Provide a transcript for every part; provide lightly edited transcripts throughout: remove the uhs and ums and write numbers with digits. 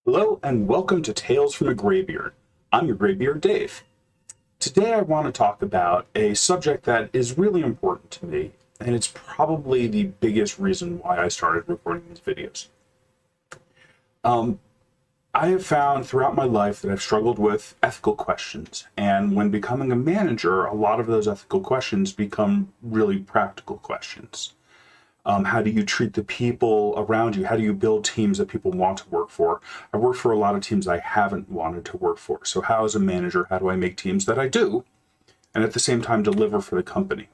Hello and welcome to Tales from the Graybeard. I'm your Graybeard, Dave. Today I want to talk about a subject that is really important to me, and it's probably the biggest reason why I started recording these videos. I have found throughout my life that I've struggled with ethical questions, and when becoming a manager, a lot of those ethical questions become really practical questions. How do you treat the people around you? How do you build teams that people want to work for? I've worked for a lot of teams I haven't wanted to work for. So how, as a manager, how do I make teams that I do, and at the same time deliver for the company?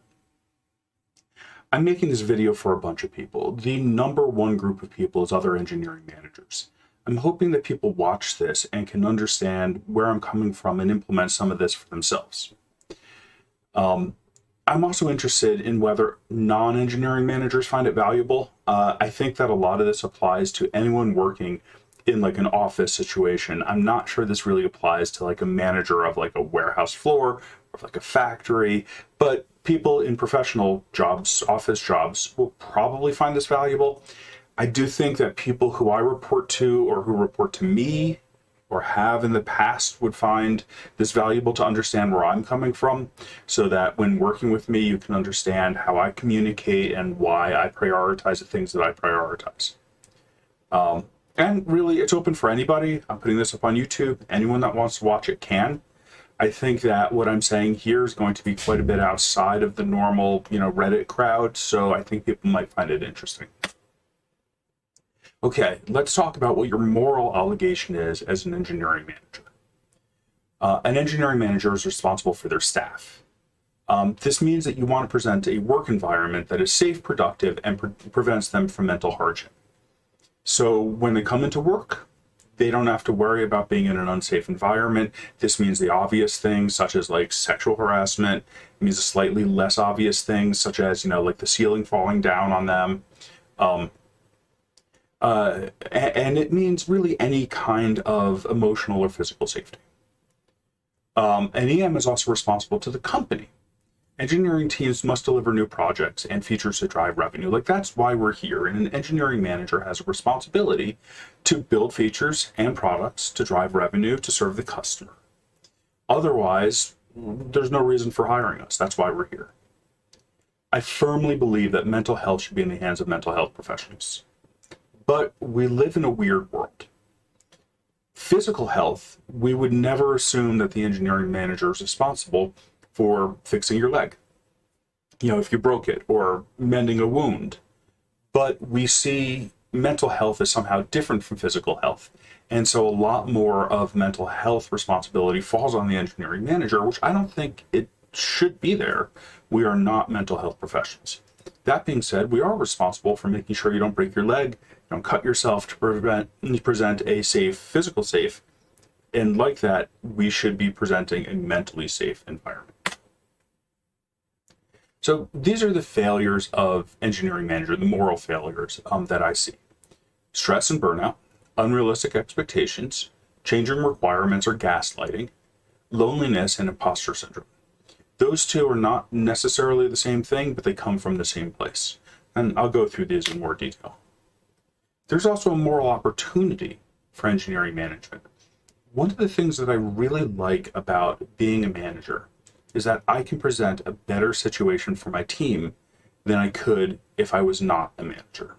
I'm making this video for a bunch of people. The number one group of people is other engineering managers. I'm hoping that people watch this and can understand where I'm coming from and implement some of this for themselves. I'm also interested in whether non-engineering managers find it valuable. I think that a lot of this applies to anyone working in like an office situation. I'm not sure this really applies to like a manager of like a warehouse floor or like a factory, but people in professional jobs, office jobs, will probably find this valuable. I do think that people who I report to or who report to me or have in the past would find this valuable to understand where I'm coming from, so that when working with me, you can understand how I communicate and why I prioritize the things that I prioritize. And really, it's open for anybody. I'm putting this up on YouTube. Anyone that wants to watch it can. I think that what I'm saying here is going to be quite a bit outside of the normal, Reddit crowd, so I think people might find it interesting. Okay, let's talk about what your moral obligation is as an engineering manager. An engineering manager is responsible for their staff. This means that you want to present a work environment that is safe, productive, and prevents them from mental hardship. So when they come into work, they don't have to worry about being in an unsafe environment. This means the obvious things, such as like sexual harassment. It means the slightly less obvious things, such as, like the ceiling falling down on them. And it means really any kind of emotional or physical safety. An EM is also responsible to the company. Engineering teams must deliver new projects and features to drive revenue. That's why we're here. And an engineering manager has a responsibility to build features and products to drive revenue to serve the customer. Otherwise, there's no reason for hiring us. That's why we're here. I firmly believe that mental health should be in the hands of mental health professionals. But we live in a weird world. Physical health, we would never assume that the engineering manager is responsible for fixing your leg, if you broke it, or mending a wound. But we see mental health as somehow different from physical health. And so a lot more of mental health responsibility falls on the engineering manager, which I don't think it should be there. We are not mental health professionals. That being said, we are responsible for making sure you don't break your leg, don't cut yourself to present a safe, physical safe, and like that, we should be presenting a mentally safe environment. So these are the failures of engineering manager, the moral failures that I see. Stress and burnout, unrealistic expectations, changing requirements or gaslighting, loneliness, and imposter syndrome. Those two are not necessarily the same thing, but they come from the same place. And I'll go through these in more detail. There's also a moral opportunity for engineering management. One of the things that I really like about being a manager is that I can present a better situation for my team than I could if I was not a manager.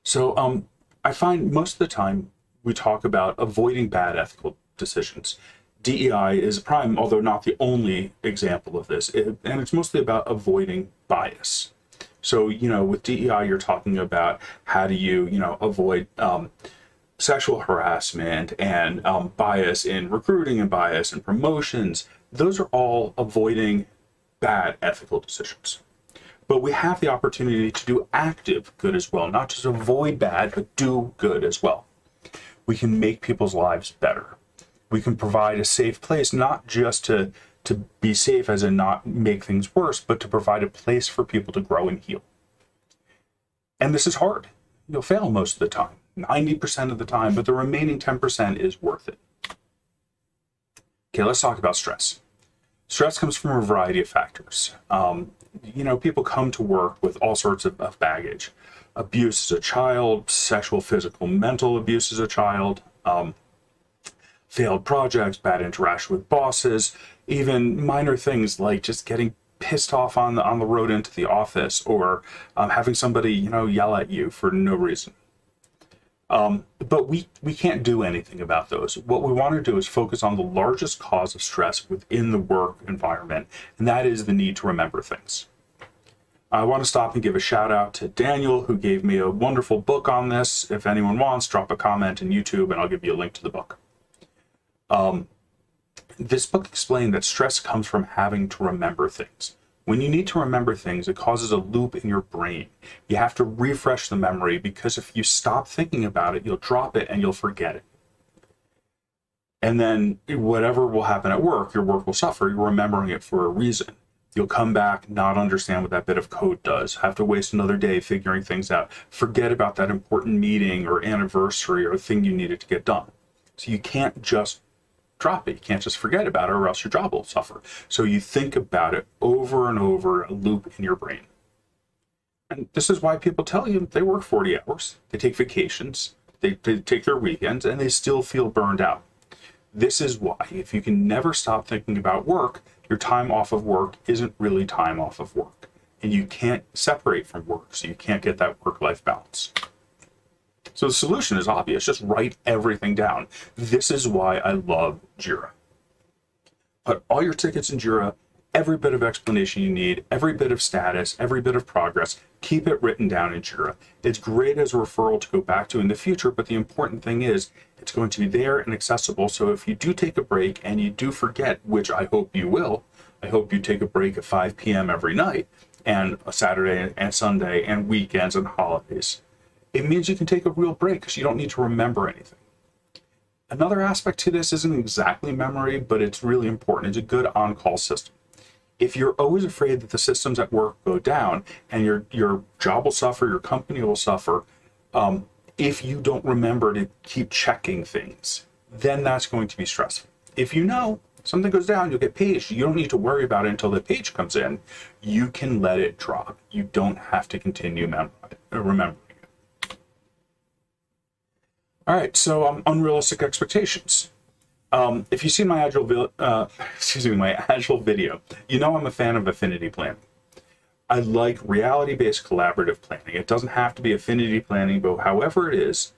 So I find most of the time we talk about avoiding bad ethical decisions. DEI is a prime, although not the only example of this, and it's mostly about avoiding bias. So, with DEI, you're talking about how do you, avoid sexual harassment and bias in recruiting and bias in promotions. Those are all avoiding bad ethical decisions. But we have the opportunity to do active good as well, not just avoid bad, but do good as well. We can make people's lives better. We can provide a safe place, not just to be safe as in not make things worse, but to provide a place for people to grow and heal. And this is hard. You'll fail most of the time, 90% of the time, but the remaining 10% is worth it. Okay, let's talk about stress. Stress comes from a variety of factors. People come to work with all sorts of baggage. Abuse as a child, sexual, physical, mental abuse as a child, failed projects, bad interaction with bosses, even minor things like just getting pissed off on the road into the office, or having somebody yell at you for no reason. But we can't do anything about those. What we want to do is focus on the largest cause of stress within the work environment, and that is the need to remember things. I want to stop and give a shout out to Daniel, who gave me a wonderful book on this. If anyone wants, drop a comment in YouTube and I'll give you a link to the book. This book explained that stress comes from having to remember things. When you need to remember things, it causes a loop in your brain. You have to refresh the memory, because if you stop thinking about it, you'll drop it and you'll forget it. And then whatever will happen at work, your work will suffer. You're remembering it for a reason. You'll come back, not understand what that bit of code does, have to waste another day figuring things out, forget about that important meeting or anniversary or thing you needed to get done. So you can't just drop it. You can't just forget about it, or else your job will suffer. So you think about it over and over, a loop in your brain. And this is why people tell you they work 40 hours, they take vacations, they take their weekends, and they still feel burned out. This is why, if you can never stop thinking about work, your time off of work isn't really time off of work. And you can't separate from work, so you can't get that work-life balance. So the solution is obvious. Just write everything down. This is why I love Jira. Put all your tickets in Jira, every bit of explanation you need, every bit of status, every bit of progress, keep it written down in Jira. It's great as a referral to go back to in the future, but the important thing is it's going to be there and accessible. So if you do take a break and you do forget, which I hope you will, I hope you take a break at 5 p.m. every night, and a Saturday and Sunday and weekends and holidays. It means you can take a real break because you don't need to remember anything. Another aspect to this isn't exactly memory, but it's really important. It's a good on-call system. If you're always afraid that the systems at work go down and your job will suffer, your company will suffer, if you don't remember to keep checking things, then that's going to be stressful. If you know something goes down, you'll get paged. You don't need to worry about it until the page comes in. You can let it drop. You don't have to continue remembering. All right, so unrealistic expectations. If you've seen my Agile video, you know I'm a fan of affinity planning. I like reality-based collaborative planning. It doesn't have to be affinity planning, but however it is,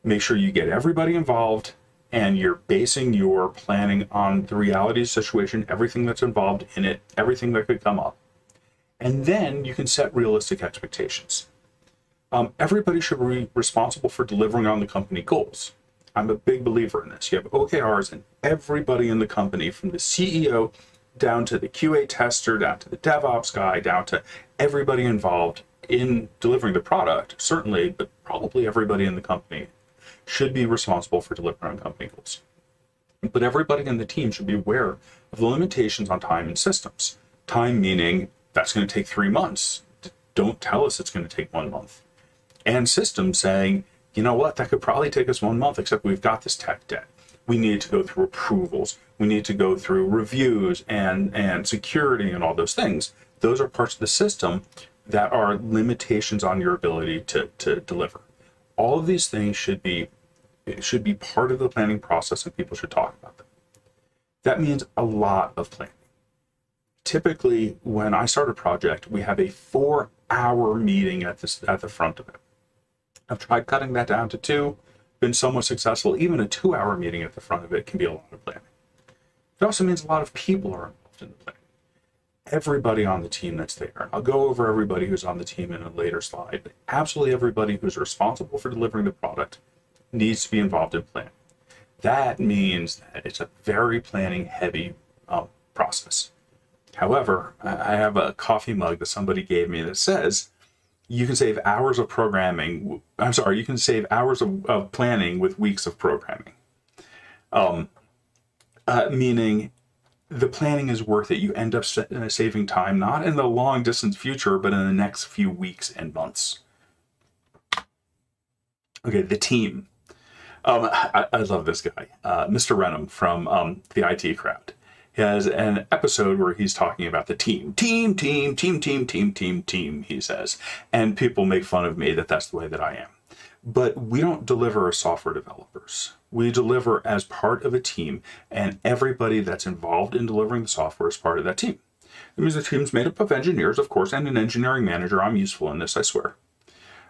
make sure you get everybody involved and you're basing your planning on the reality situation, everything that's involved in it, everything that could come up. And then you can set realistic expectations. Everybody should be responsible for delivering on the company goals. I'm a big believer in this. You have OKRs, and everybody in the company, from the CEO down to the QA tester, down to the DevOps guy, down to everybody involved in delivering the product, certainly, but probably everybody in the company should be responsible for delivering on company goals. But everybody in the team should be aware of the limitations on time and systems. Time meaning that's going to take 3 months. Don't tell us it's going to take 1 month. And systems saying, you know what, that could probably take us 1 month, except we've got this tech debt. We need to go through approvals. We need to go through reviews and security and all those things. Those are parts of the system that are limitations on your ability to deliver. All of these things should be part of the planning process, and people should talk about them. That means a lot of planning. Typically, when I start a project, we have a 4-hour meeting at the front of it. I've tried cutting that down to 2, been somewhat successful. Even a 2-hour meeting at the front of it can be a lot of planning. It also means a lot of people are involved in the planning. Everybody on the team that's there. I'll go over everybody who's on the team in a later slide, but absolutely everybody who's responsible for delivering the product needs to be involved in planning. That means that it's a very planning heavy process. However, I have a coffee mug that somebody gave me that says, you can save hours of programming. You can save hours of planning with weeks of programming. Meaning the planning is worth it. You end up saving time, not in the long distance future, but in the next few weeks and months. Okay, the team. I love this guy, Mr. Renham from the IT crowd. He has an episode where he's talking about the team, he says. And people make fun of me that that's the way that I am. But we don't deliver as software developers. We deliver as part of a team, and everybody that's involved in delivering the software is part of that team. It means the team's made up of engineers, of course, and an engineering manager. I'm useful in this, I swear.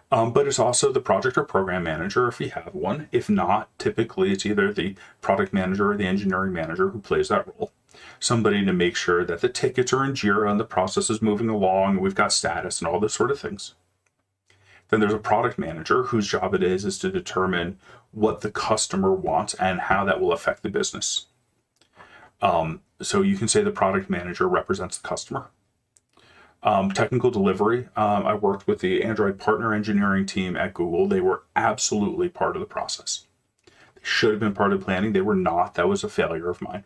But it's also the project or program manager if you have one. If not, typically it's either the product manager or the engineering manager who plays that role. Somebody to make sure that the tickets are in Jira and the process is moving along and we've got status and all those sort of things. Then there's a product manager whose job it is to determine what the customer wants and how that will affect the business. So you can say the product manager represents the customer. Technical delivery. I worked with the Android partner engineering team at Google. They were absolutely part of the process. They should have been part of planning. They were not. That was a failure of mine.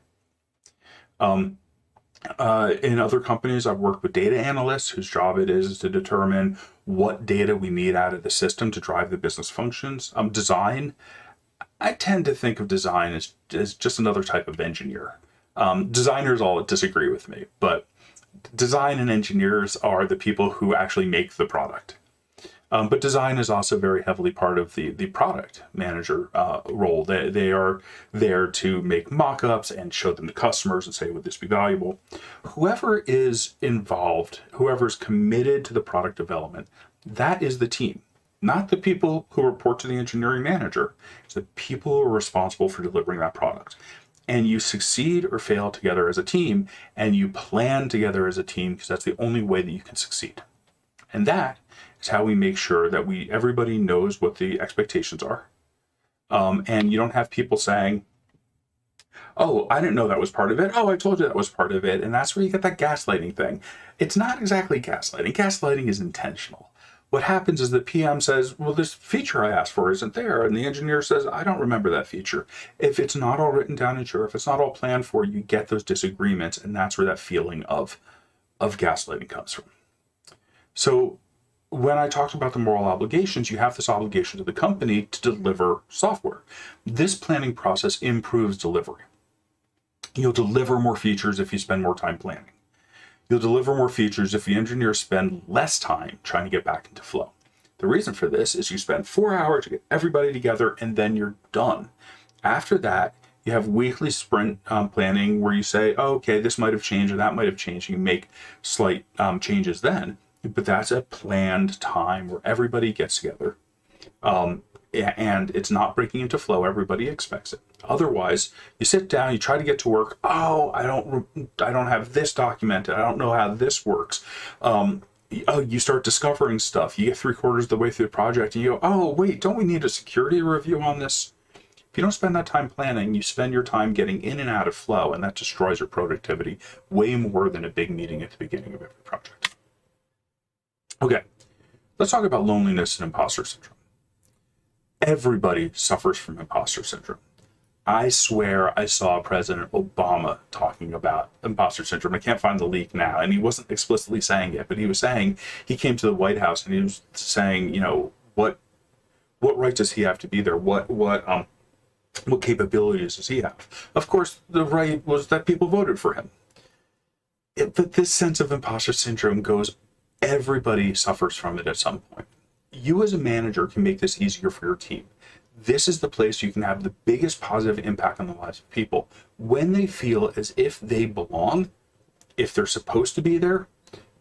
In other companies, I've worked with data analysts whose job it is to determine what data we need out of the system to drive the business functions. Design. I tend to think of design as just another type of engineer. Designers all disagree with me, but design and engineers are the people who actually make the product. But design is also very heavily part of the product manager role. They are there to make mock-ups and show them to customers and say, would this be valuable? Whoever is involved, whoever's committed to the product development, that is the team. Not the people who report to the engineering manager. It's the people who are responsible for delivering that product. And you succeed or fail together as a team, and you plan together as a team because that's the only way that you can succeed. And that is how we make sure that everybody knows what the expectations are. And you don't have people saying, oh, I didn't know that was part of it. Oh, I told you that was part of it. And that's where you get that gaslighting thing. It's not exactly gaslighting. Gaslighting is intentional. What happens is the PM says, well, this feature I asked for isn't there. And the engineer says, I don't remember that feature. If it's not all written down in Jira, if it's not all planned for, you get those disagreements. And that's where that feeling of gaslighting comes from. So when I talked about the moral obligations, you have this obligation to the company to deliver software. This planning process improves delivery. You'll deliver more features if you spend more time planning. You'll deliver more features if the engineers spend less time trying to get back into flow. The reason for this is you spend 4 hours to get everybody together and then you're done. After that, you have weekly sprint planning where you say, oh, okay, this might have changed or that might have changed. You make slight changes then, but that's a planned time where everybody gets together. And it's not breaking into flow. Everybody expects it. Otherwise, you sit down, you try to get to work. Oh, I don't have this documented. I don't know how this works. You start discovering stuff. You get 3/4 of the way through the project and you go, oh, wait, don't we need a security review on this? If you don't spend that time planning, you spend your time getting in and out of flow, and that destroys your productivity way more than a big meeting at the beginning of every project. Okay, let's talk about loneliness and imposter syndrome. Everybody suffers from imposter syndrome. I swear I saw President Obama talking about imposter syndrome. I can't find the leak now, and he wasn't explicitly saying it, but he was saying he came to the White House and he was saying, what right does he have to be there? What capabilities does he have? Of course, the right was that people voted for him. But this sense of imposter syndrome goes, everybody suffers from it at some point. You as a manager can make this easier for your team. This is the place you can have the biggest positive impact on the lives of people. When they feel as if they belong, if they're supposed to be there,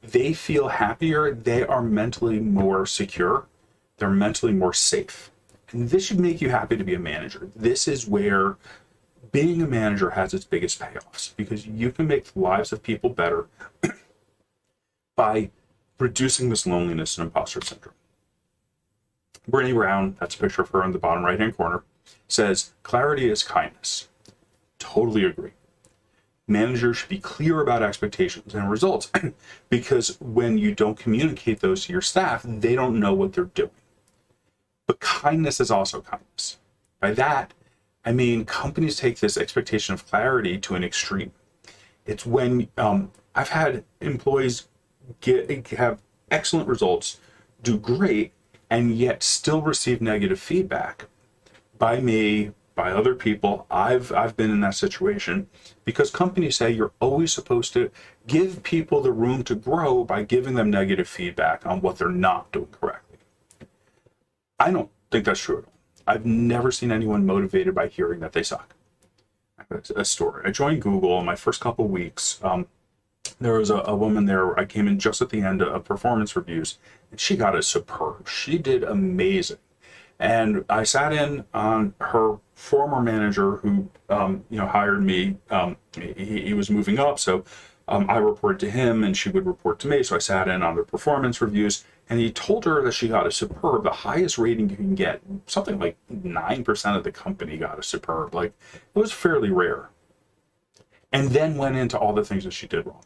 they feel happier, they are mentally more secure, they're mentally more safe. And this should make you happy to be a manager. This is where being a manager has its biggest payoffs, because you can make the lives of people better by reducing this loneliness and imposter syndrome. Brené Brown, that's a picture of her in the bottom right-hand corner, says, clarity is kindness. Totally agree. Managers should be clear about expectations and results because when you don't communicate those to your staff, they don't know what they're doing. But kindness is also kindness. By that, I mean companies take this expectation of clarity to an extreme. It's when I've had employees have excellent results, do great, and yet still receive negative feedback by me by other people. I've been in that situation because companies say you're always supposed to give people the room to grow by giving them negative feedback on what they're not doing correctly. I don't think that's true at all. I've never seen anyone motivated by hearing that they suck. A story. I joined Google in my first couple of weeks. There was a woman there. I came in just at the end of performance reviews, and she got a superb. She did amazing. And I sat in on her former manager who, hired me. He was moving up, so I reported to him, and she would report to me. So I sat in on the performance reviews, and he told her that she got a superb, the highest rating you can get. Something like 9% of the company got a superb. Like, it was fairly rare. And then went into all the things that she did wrong.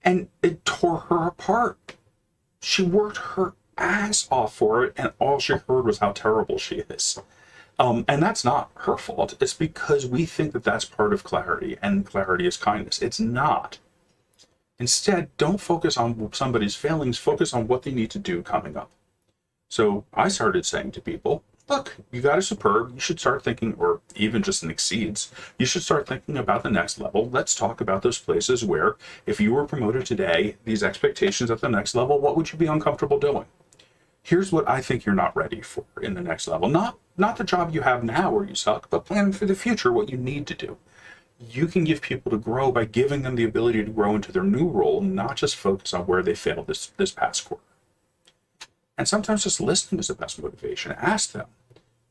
And it tore her apart. She worked her ass off for it, and all she heard was how terrible she is. And that's not her fault. It's because we think that that's part of clarity, and clarity is kindness. It's not. Instead, don't focus on somebody's failings. Focus on what they need to do coming up. So I started saying to people, look, you got a superb. You should start thinking, or even just an exceeds, you should start thinking about the next level. Let's talk about those places where if you were promoted today, these expectations at the next level, what would you be uncomfortable doing? Here's what I think you're not ready for in the next level. Not the job you have now where you suck, but planning for the future, what you need to do. You can give people to grow by giving them the ability to grow into their new role, not just focus on where they failed this past quarter. And sometimes just listening is the best motivation. Ask them,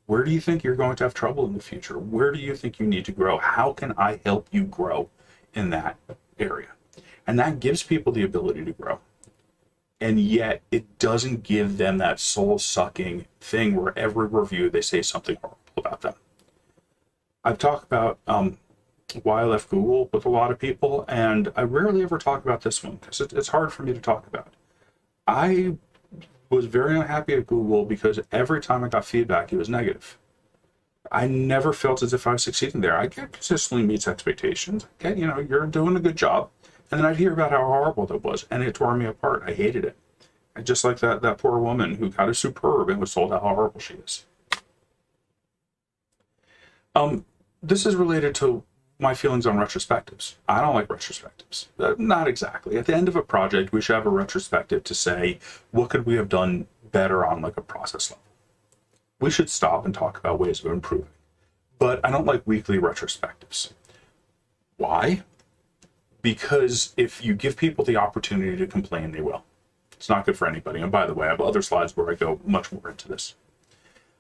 where do you think you're going to have trouble in the future? Where do you think you need to grow? How can I help you grow in that area? And that gives people the ability to grow. And yet it doesn't give them that soul-sucking thing where every review they say something horrible about them. I've talked about why I left Google with a lot of people, and I rarely ever talk about this one because it's hard for me to talk about. I was very unhappy at Google because every time I got feedback, it was negative. I never felt as if I was succeeding there. I consistently meets expectations. Okay, you're doing a good job. And then I'd hear about how horrible that was, and it tore me apart. I hated it. And just like that poor woman who got a superb and was told how horrible she is. This is related to my feelings on retrospectives. I don't like retrospectives. Not exactly. At the end of a project, we should have a retrospective to say, what could we have done better on like a process level? We should stop and talk about ways of improving. But I don't like weekly retrospectives. Why? Because if you give people the opportunity to complain, they will. It's not good for anybody. And by the way, I have other slides where I go much more into this.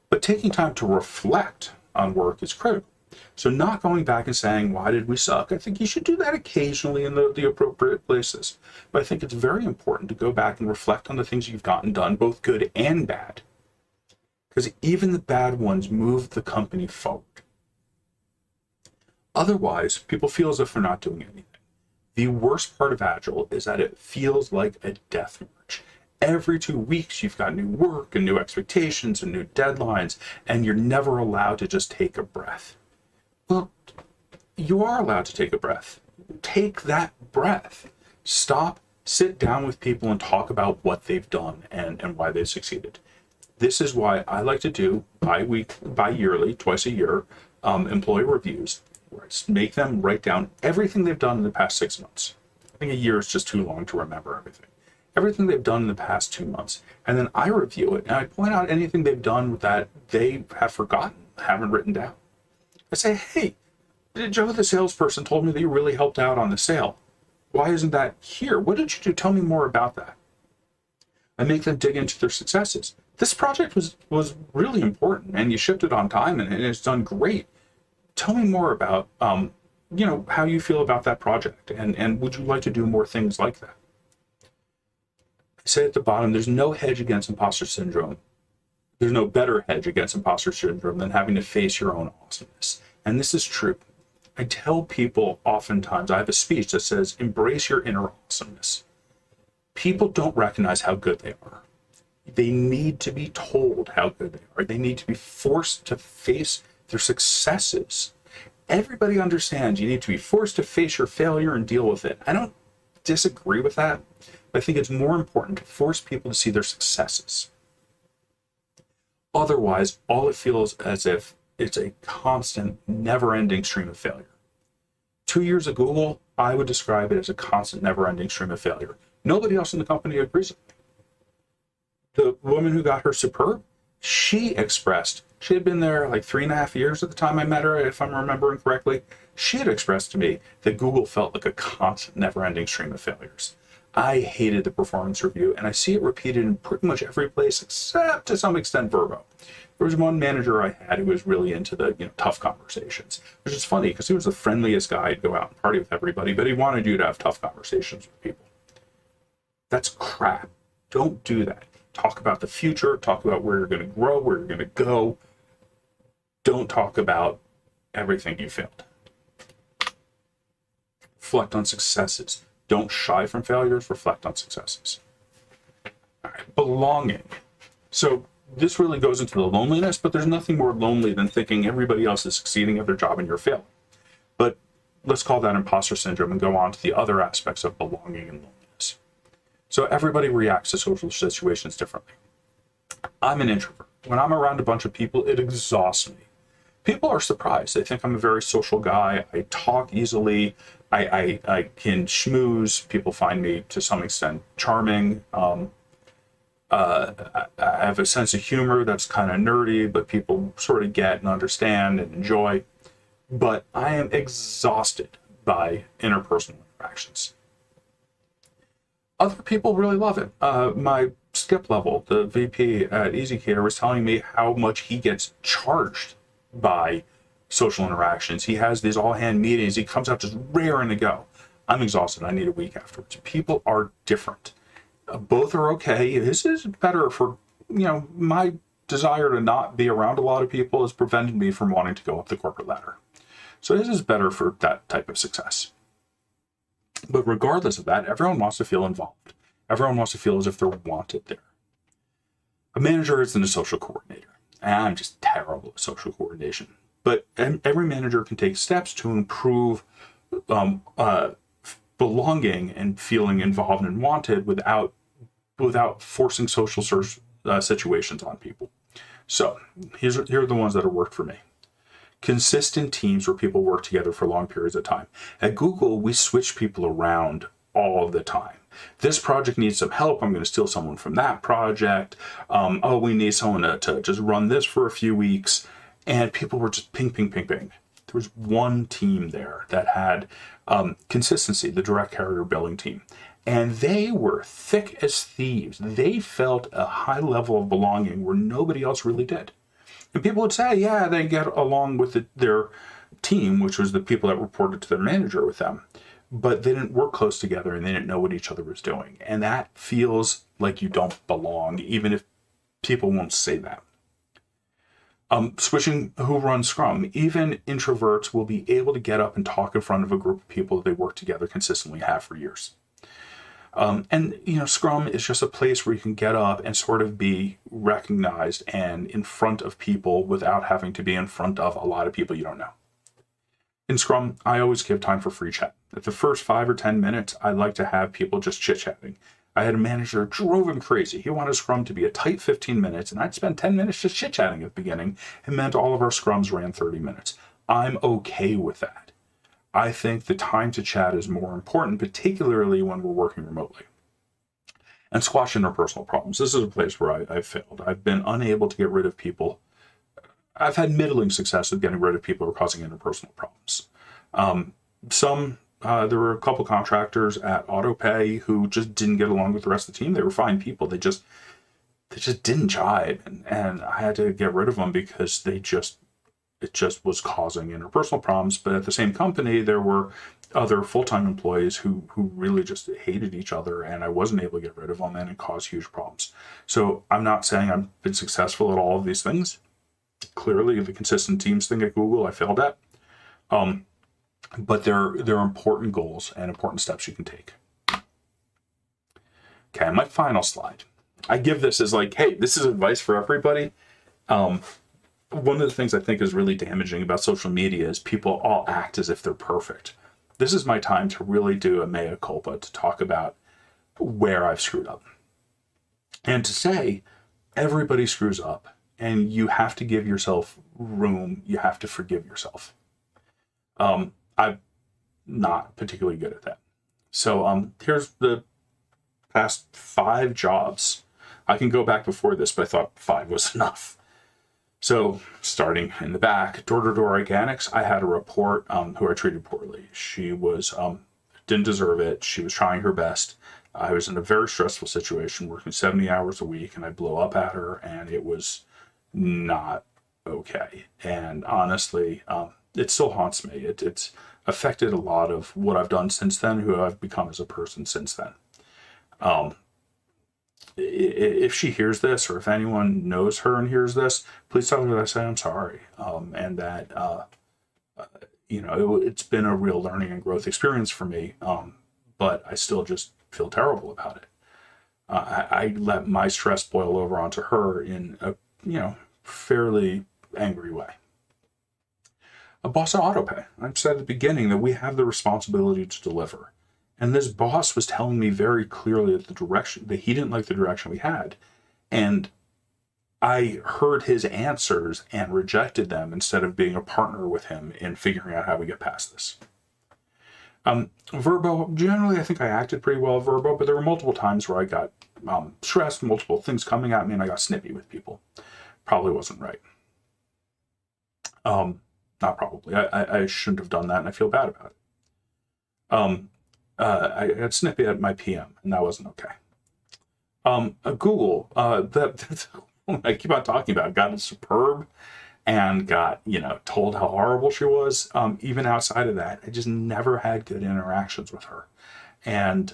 But taking time to reflect on work is critical. So not going back and saying, why did we suck? I think you should do that occasionally in the appropriate places. But I think it's very important to go back and reflect on the things you've gotten done, both good and bad. Because even the bad ones move the company forward. Otherwise, people feel as if they're not doing anything. The worst part of Agile is that it feels like a death march. Every 2 weeks, you've got new work and new expectations and new deadlines, and you're never allowed to just take a breath. Well, you are allowed to take a breath. Take that breath. Stop, sit down with people and talk about what they've done and why they've succeeded. This is why I like to do bi-yearly, twice a year, employee reviews, where I make them write down everything they've done in the past 6 months. I think a year is just too long to remember everything. Everything they've done in the past 2 months. And then I review it and I point out anything they've done that they have forgotten, haven't written down. I say, hey, Joe, the salesperson, told me that you really helped out on the sale. Why isn't that here? What did you do? Tell me more about that. I make them dig into their successes. This project was really important and you shipped it on time and it's done great. Tell me more about, how you feel about that project and would you like to do more things like that? I say at the bottom, there's no hedge against imposter syndrome. There's no better hedge against imposter syndrome than having to face your own awesomeness. And this is true. I tell people oftentimes, I have a speech that says, embrace your inner awesomeness. People don't recognize how good they are. They need to be told how good they are. They need to be forced to face their successes. Everybody understands you need to be forced to face your failure and deal with it. I don't disagree with that, but I think it's more important to force people to see their successes. Otherwise, all it feels as if it's a constant, never-ending stream of failure. 2 years at Google, I would describe it as a constant, never-ending stream of failure. Nobody else in the company agrees with me. The woman who got her Superb, she expressed, she had been there like 3.5 years at the time I met her, if I'm remembering correctly. She had expressed to me that Google felt like a constant, never-ending stream of failures. I hated the performance review, and I see it repeated in pretty much every place except to some extent Verbo. There was one manager I had who was really into the tough conversations, which is funny because he was the friendliest guy. He'd go out and party with everybody, but he wanted you to have tough conversations with people. That's crap. Don't do that. Talk about the future. Talk about where you're going to grow, where you're going to go. Don't talk about everything you failed. Reflect on successes. Don't shy from failures. Reflect on successes. All right. Belonging. So this really goes into the loneliness, but there's nothing more lonely than thinking everybody else is succeeding at their job and you're failing. But let's call that imposter syndrome and go on to the other aspects of belonging and loneliness. So everybody reacts to social situations differently. I'm an introvert. When I'm around a bunch of people, it exhausts me. People are surprised. They think I'm a very social guy. I talk easily. I can schmooze. People find me to some extent charming. I have a sense of humor that's kind of nerdy, but people sort of get and understand and enjoy. But I am exhausted by interpersonal interactions. Other people really love it. My skip level, the VP at EasyCater, was telling me how much he gets charged by social interactions. He has these all-hand meetings. He comes out just raring to go. I'm exhausted. I need a week afterwards. People are different. Both are okay. This is better for, my desire to not be around a lot of people has prevented me from wanting to go up the corporate ladder. So this is better for that type of success. But regardless of that, everyone wants to feel involved. Everyone wants to feel as if they're wanted there. A manager isn't a social coordinator. And I'm just terrible at social coordination. But every manager can take steps to improve belonging and feeling involved and wanted without forcing social situations on people. So here are the ones that have worked for me. Consistent teams where people work together for long periods of time. At Google, we switch people around all the time. This project needs some help. I'm going to steal someone from that project. We need someone to just run this for a few weeks. And people were just ping, ping, ping, ping. There was one team there that had consistency, the direct carrier billing team. And they were thick as thieves. They felt a high level of belonging where nobody else really did. And people would say, yeah, they get along with their team, which was the people that reported to their manager with them. But they didn't work close together and they didn't know what each other was doing. And that feels like you don't belong, even if people won't say that. Switching who runs Scrum. Even introverts will be able to get up and talk in front of a group of people that they work together consistently have for years. Scrum is just a place where you can get up and sort of be recognized and in front of people without having to be in front of a lot of people you don't know. In Scrum, I always give time for free chat. At the first 5 or 10 minutes, I like to have people just chit-chatting. I had a manager that drove him crazy. He wanted Scrum to be a tight 15 minutes, and I'd spend 10 minutes just chit-chatting at the beginning. It meant all of our Scrums ran 30 minutes. I'm okay with that. I think the time to chat is more important, particularly when we're working remotely. And squash interpersonal problems. This is a place where I've failed. I've been unable to get rid of people. I've had middling success with getting rid of people who are causing interpersonal problems. There were a couple contractors at AutoPay who just didn't get along with the rest of the team. They were fine people. They just didn't jive, and I had to get rid of them because it just was causing interpersonal problems. But at the same company, there were other full-time employees who really just hated each other, and I wasn't able to get rid of them, and it caused huge problems. So I'm not saying I've been successful at all of these things. Clearly, the consistent teams thing at Google, I failed at. But they're important goals and important steps you can take. Okay, my final slide. I give this as like, hey, this is advice for everybody. One of the things I think is really damaging about social media is people all act as if they're perfect. This is my time to really do a mea culpa, to talk about where I've screwed up. And to say, everybody screws up. and you have to give yourself room. You have to forgive yourself. I'm not particularly good at that. So here's the past 5 jobs. I can go back before this, but I thought 5 was enough. So starting in the back, door-to-door organics, I had a report who I treated poorly. She was didn't deserve it. She was trying her best. I was in a very stressful situation, working 70 hours a week, and I blew up at her, and it was not okay. And honestly, it still haunts me. It's affected a lot of what I've done since then, who I've become as a person since then. If she hears this, or if anyone knows her and hears this, please tell her that I say I'm sorry, and that it's been a real learning and growth experience for me. But I still just feel terrible about it. I let my stress boil over onto her in a fairly angry way. A boss at AutoPay. I've said at the beginning that we have the responsibility to deliver. And this boss was telling me very clearly that he didn't like the direction we had. And I heard his answers and rejected them instead of being a partner with him in figuring out how we get past this. Verbo, generally I think I acted pretty well at Verbo, but there were multiple times where I got stressed, multiple things coming at me, and I got snippy with people. Probably wasn't right. Not probably. I shouldn't have done that, and I feel bad about it. I got snippy at my PM, and that wasn't okay. Google, that I keep on talking about, got superb and got, told how horrible she was. Even outside of that, I just never had good interactions with her. And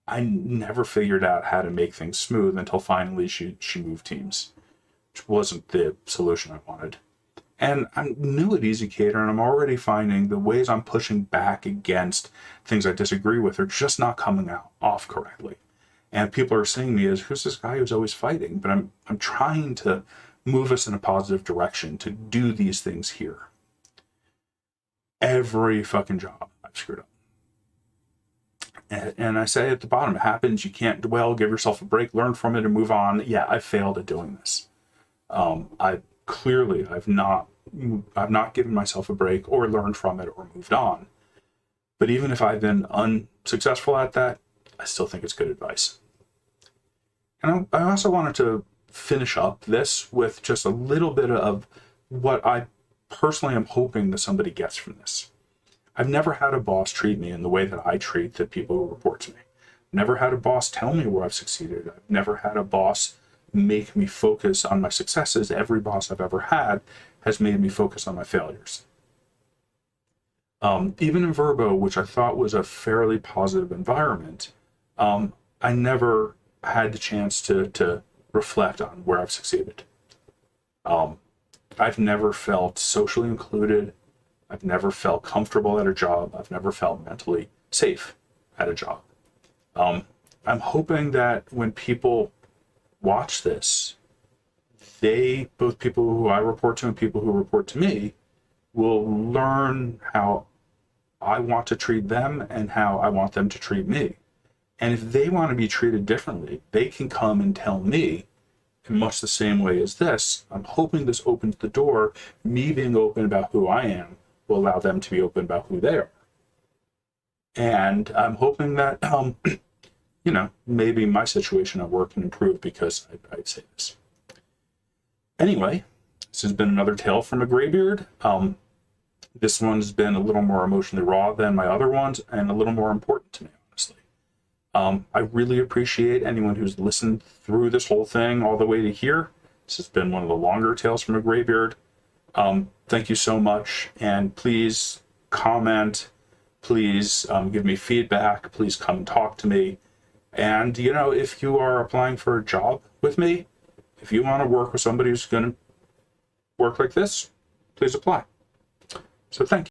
I never figured out how to make things smooth until finally she moved teams, which wasn't the solution I wanted. And I'm new at EasyCater, and I'm already finding the ways I'm pushing back against things I disagree with are just not coming off correctly. And people are seeing me as, who's this guy who's always fighting? But I'm trying to move us in a positive direction to do these things here. Every fucking job I've screwed up. And I say at the bottom, it happens. You can't dwell, give yourself a break, learn from it, and move on. Yeah, I failed at doing this. I've not given myself a break or learned from it or moved on. But even if I've been unsuccessful at that, I still think it's good advice. And I also wanted to finish up this with just a little bit of what I personally am hoping that somebody gets from this. I've never had a boss treat me in the way that I treat the people who report to me. I've never had a boss tell me where I've succeeded. I've never had a boss make me focus on my successes. Every boss I've ever had has made me focus on my failures. Even in Verbo, which I thought was a fairly positive environment, I never had the chance to reflect on where I've succeeded. I've never felt socially included. I've never felt comfortable at a job. I've never felt mentally safe at a job. I'm hoping that when people watch this, both people who I report to and people who report to me, will learn how I want to treat them and how I want them to treat me. And if they want to be treated differently, they can come and tell me in much the same way as this. I'm hoping this opens the door. Me being open about who I am will allow them to be open about who they are. And I'm hoping that, maybe my situation at work can improve because I'd say this. Anyway, this has been another tale from a graybeard. This one's been a little more emotionally raw than my other ones and a little more important to me, honestly. I really appreciate anyone who's listened through this whole thing all the way to here. This has been one of the longer tales from a graybeard. Thank you so much, and please comment, please give me feedback, please come and talk to me. And, if you are applying for a job with me, if you want to work with somebody who's going to work like this, please apply. So thank you.